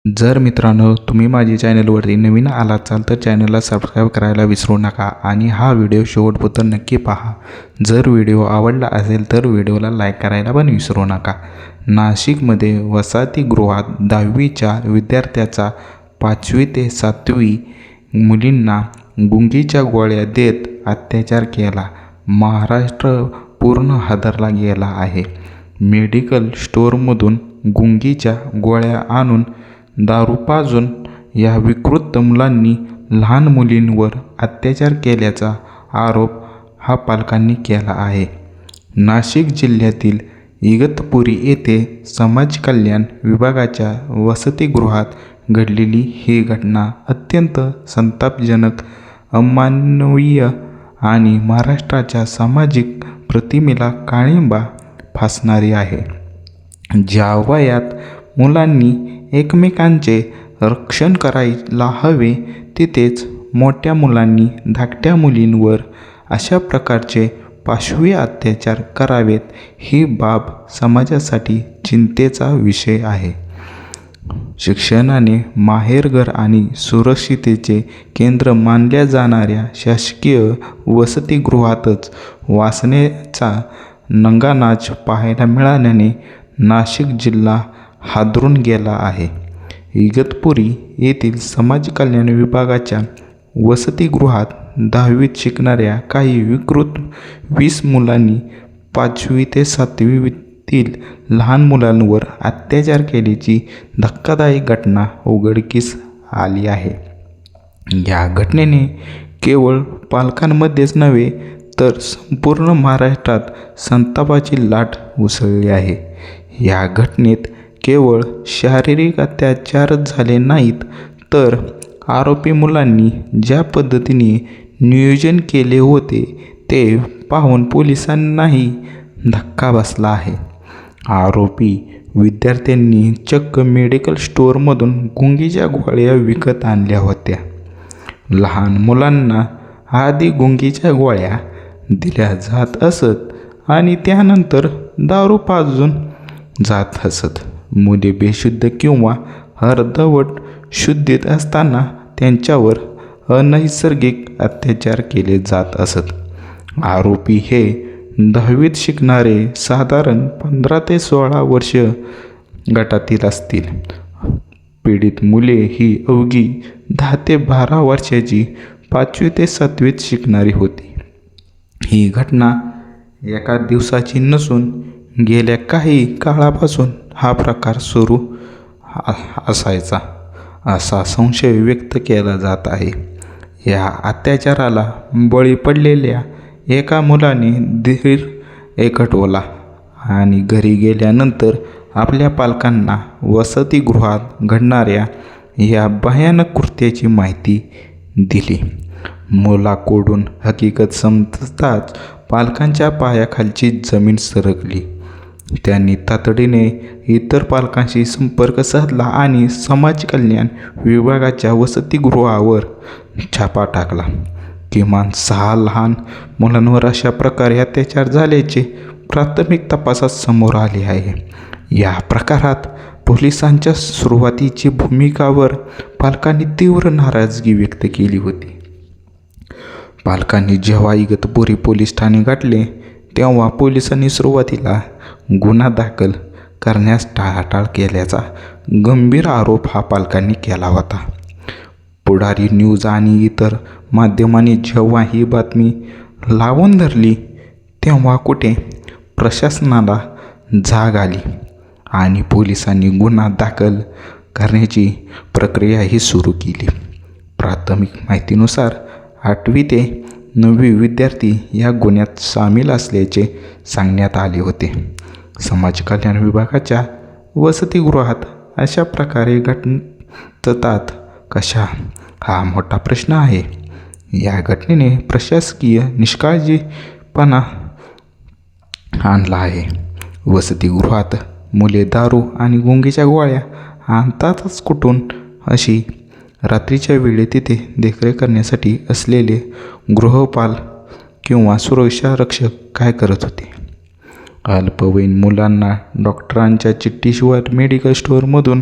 जर मित्रांनो तुम्ही माझ्या चॅनलवरती नवीन आलात असाल तर चॅनलला सबस्क्राईब करायला विसरू नका आणि हा व्हिडिओ शेवटपर्यंत नक्की पहा. जर व्हिडिओ आवडला असेल तर व्हिडिओला लाईक करायला पण विसरू नका. नाशिकमध्ये वसतिगृहात 10वीच्या विद्यार्थ्याचा 5वी ते 7वी मुलींना गुंगीच्या गोळ्या देत अत्याचार केला. महाराष्ट्र पूर्ण हादरला गेला आहे. मेडिकल स्टोअरमधून गुंगीच्या गोळ्या आणून दारू पाजून या विकृत मुलांनी लहान मुलींवर अत्याचार केल्याचा आरोप हा पालकांनी केला आहे. नाशिक जिल्ह्यातील इगतपुरी येथे समाज कल्याण विभागाच्या वसतिगृहात घडलेली ही घटना अत्यंत संतापजनक, अमानवीय आणि महाराष्ट्राच्या सामाजिक प्रतिमेला काळिंबा फासणारी आहे. ज्या वयात मुलांनी एकमेकांचे रक्षण करायला हवे तिथेच मोठ्या मुलांनी धाकट्या मुलींवर अशा प्रकारचे पाशवी अत्याचार करावेत ही बाब समाजासाठी चिंतेचा विषय आहे. शिक्षणाने माहेरघर आणि सुरक्षिततेचे केंद्र मानल्या जाणाऱ्या शासकीय वसतिगृहातच वासनेचा नंगानाच पाहायला मिळाल्याने नाशिक जिल्हा हादरून गेला आहे. इगतपुरी येथील समाज कल्याण विभागाच्या वसतिगृहात 10वीत शिकणाऱ्या काही विकृत 20 मुलांनी 5वी ते 7वीतील लहान मुलांवर अत्याचार केल्याची धक्कादायक घटना उघडकीस आली आहे. या घटनेने केवळ पालकांमध्येच नव्हे तर संपूर्ण महाराष्ट्रात संतापाची लाट उसळली आहे. या घटनेत केवळ शारीरिक अत्याचारच झाले नाहीत तर आरोपी मुलांनी ज्या पद्धतीने नियोजन केले होते ते पाहून पोलिसांनाही धक्का बसला आहे. आरोपी विद्यार्थ्यांनी चक्क मेडिकल स्टोअरमधून गुंगीच्या गोळ्या विकत आणल्या होत्या. लहान मुलांना आधी गुंगीच्या गोळ्या दिल्या जात असत आणि त्यानंतर दारू पाजून जात असत. मुले बेशुद्ध किंवा अर्धवट शुद्धीत असताना त्यांच्यावर अनैसर्गिक अत्याचार केले जात असत. आरोपी हे 10वीत शिकणारे साधारण 15 ते 16 वर्ष गटातील असतील. पीडित मुले ही अवघी 10 ते 12 वर्षाची 5वी ते 7वीत शिकणारी होती. ही घटना एका दिवसाची नसून गेल्या काही काळापासून हा प्रकार सुरू असायचा असा संशय व्यक्त केला जात आहे. या अत्याचाराला बळी पडलेल्या एका मुलाने धीर एकवटला आणि घरी गेल्यानंतर आपल्या पालकांना वसतिगृहात घडणाऱ्या या भयानक कृत्याची माहिती दिली. मुलाकडून हकीकत समजताच पालकांच्या पायाखालची जमीन सरकली. त्यांनी तातडीने इतर पालकांशी संपर्क साधला आणि समाज कल्याण विभागाच्या वसतिगृहावर छापा टाकला. किमान 6 लहान मुलांवर अशा प्रकारे अत्याचार झाल्याचे प्राथमिक तपासात समोर आले आहे. या प्रकारात पोलिसांच्या सुरुवातीची भूमिकावर पालकांनी तीव्र नाराजगी व्यक्त केली होती. पालकांनी जेव्हा इगतपुरी पोलीस ठाणे गाठले तेव्हा पोलिसांनी सुरुवातीला गुन्हा दाखल करण्यास टाळाटाळ केल्याचा गंभीर आरोप हा पालकांनी केला होता. पुढारी न्यूज आणि इतर माध्यमांनी जेव्हा ही बातमी लावून धरली तेव्हा कुठे प्रशासनाला जाग आली आणि पोलिसांनी गुन्हा दाखल करण्याची प्रक्रियाही सुरू केली. प्राथमिक माहितीनुसार 8वी ते 9वी विद्यार्थी या गुन्ह्यात सामील असल्याचे सांगण्यात आले होते. समाज कल्याण विभागाच्या वसतिगृहात अशा प्रकारे घडतात कशा हा मोठा प्रश्न आहे. या घटनेने प्रशासकीय निष्काळजीपणा आणला आहे. वसतिगृहात मुले दारू आणि गुंगीच्या गोळ्या आणतातच कुठून अशी रात्रीच्या वेळी तिथे देखरेख करण्यासाठी असलेले गृहपाल किंवा सुरक्षा रक्षक काय करत होते. अल्पवयीन मुलांना डॉक्टरांच्या चिठ्ठीशिवाय मेडिकल स्टोअरमधून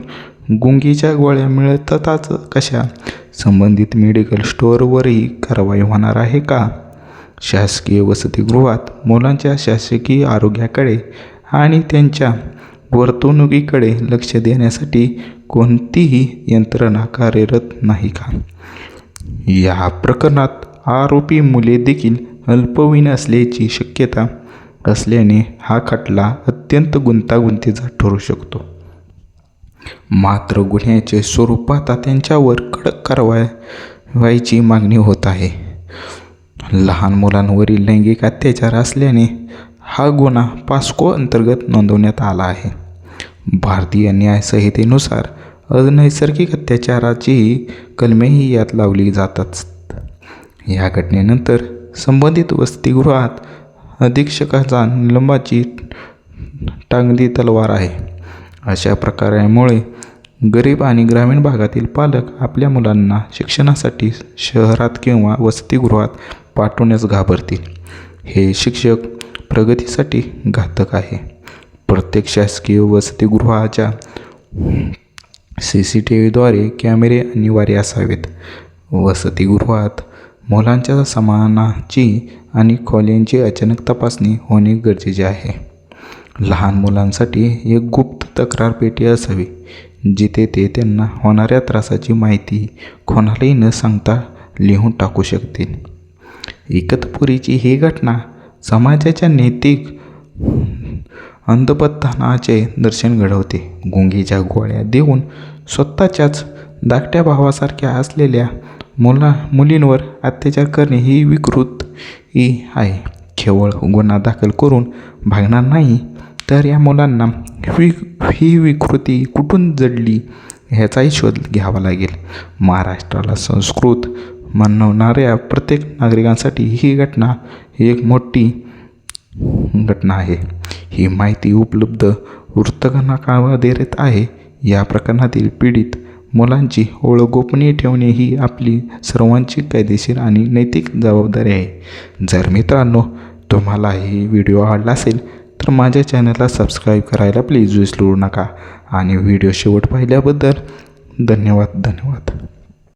गुंगीच्या गोळ्या मिळतातच कशा? संबंधित मेडिकल स्टोअरवरही कारवाई होणार आहे का? शासकीय वसतिगृहात मुलांच्या शासकीय आरोग्याकडे आणि त्यांच्या वर्तणुकीकडे लक्ष देण्यासाठी कोणतीही यंत्रणा कार्यरत नाही का? या प्रकरणात आरोपी मुले देखील अल्पवयीन असल्याची शक्यता असल्याने हा खटला अत्यंत गुंतागुंतीचा ठरू शकतो. मात्र गुन्ह्याचे स्वरूप पाहता त्यांच्यावर कडक कारवाईची मागणी होत आहे. लहान मुलांवरील लैंगिक अत्याचार असल्याने हा गुन्हा पॉस्को अंतर्गत नोंदवण्यात आला आहे. भारतीय न्याय संहितेनुसार अनैसर्गिक अत्याचाराची कलमेही यात लावली जातात. या घटनेनंतर संबंधित वसतिगृहात अधीक्षकाचा निलंबनाची टांगती तलवार आहे. अशा प्रकारामुळे गरीब आणि ग्रामीण भागातील पालक आपल्या मुलांना शिक्षणासाठी शहरात किंवा वसतिगृहात पाठवण्यास घाबरतील. हे शिक्षक प्रगतीसाठी घातक आहे. प्रत्येक शासकीय वसतिगृहाच्या CCTVद्वारे कॅमेरे अनिवार्य असावेत. वसतिगृहात मुलांच्या सामानाची आणि खोल्यांची अचानक तपासणी होणे गरजेचे आहे. लहान मुलांसाठी एक गुप्त तक्रार पेटी असावी, जिथे ते त्यांना होणाऱ्या त्रासाची माहिती कोणालाही न सांगता लिहून टाकू शकतील. इगतपुरीची ही घटना समाजाच्या नैतिक अंधपतनाचे दर्शन घडवते. गुंगीच्या गोळ्या देऊन स्वतःच्याच धाकट्या भावासारख्या असलेल्या मुलींवर अत्याचार करणे ही विकृती आहे. केवळ गुन्हा दाखल करून भागणार नाही, तर या मुलांना ही विकृती कुठून जडली ह्याचाही शोध घ्यावा लागेल. महाराष्ट्राला संस्कृत मानणाऱ्या प्रत्येक नागरिकांसाठी ही घटना एक मोठी घटना आहे. ही माहिती उपलब्ध वृत्तपत्रांमध्ये देत आहे. या प्रकरणातील पीडित मुलांची ओळख गोपनीय ठेवणे ही आपली सर्वांची कायदेशीर आणि नैतिक जबाबदारी आहे. जर मित्रांनो तुम्हाला ही व्हिडिओ आवडला असेल तर माझ्या चॅनलला सबस्क्राईब करायला प्लीज विसरू नका. आणि व्हिडिओ शेवट पाहिल्याबद्दल धन्यवाद.